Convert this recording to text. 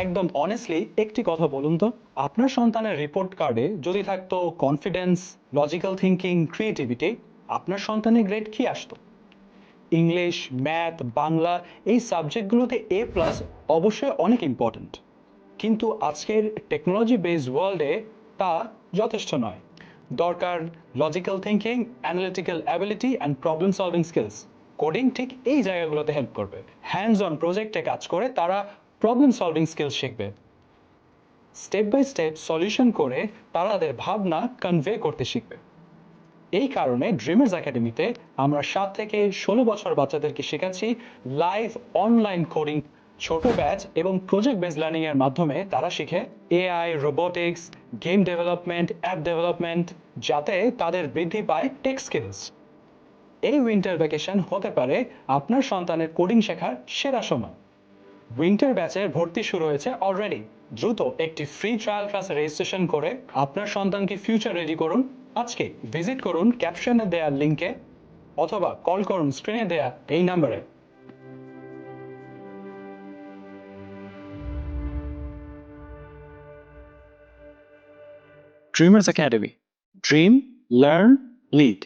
একদম অনেস্টলি একটি কথা বলুন তো, আপনার সন্তানের রিপোর্ট কার্ডে যদি থাকতো কনফিডেন্স, লজিক্যাল থিঙ্কিং, ক্রিয়েটিভিটি, আপনার সন্তানের গ্রেড কি আসতো? ইংলিশ, ম্যাথ, বাংলা এই সাবজেক্টগুলোতে A+ অবশ্যই অনেক ইম্পর্ট্যান্ট, কিন্তু আজকের টেকনোলজি বেসড ওয়ার্ল্ডে তা যথেষ্ট নয়। দরকার logical thinking, analytical ability and problem solving skills. Coding ঠিক এই জায়গাগুলোতে হেল্প করবে। হ্যান্ডস অন প্রজেক্টে কাজ করে তারা প্রবলেম সলভিং স্কিলস শিখবে। স্টেপ বাই স্টেপ সলিউশন করে তারা তাদের ভাবনা কনভে করতে শিখবে। এই কারণে ড্রিমার্স একাডেমিতে আমরা 7 থেকে 16 বছর বাচ্চাদেরকে শেখাচ্ছি লাইভ অনলাইন কোডিং, ছোট ব্যাচ এবং প্রজেক্ট বেসড লার্নিং এর মাধ্যমে তারা শিখে AI, robotics, game development, app development, যাতে তাদের বৃদ্ধি পায় টেক স্কিলস। এই উইন্টার ভ্যাকেশন হতে পারে আপনার সন্তানের কোডিং শেখার সেরা সময়। উইন্টার ব্যাচের ভর্তি শুরু হয়েছে অলরেডি। দ্রুত একটি ফ্রি ট্রায়াল ক্লাসে রেজিস্ট্রেশন করে আপনার সন্তানকে ফিউচার রেডি করুন। আজকে ভিজিট করুন ক্যাপশনে দেওয়া লিঙ্কে অথবা কল করুন স্ক্রিনে দেওয়া এই নাম্বারে। Dreamers academy, dream, learn, lead.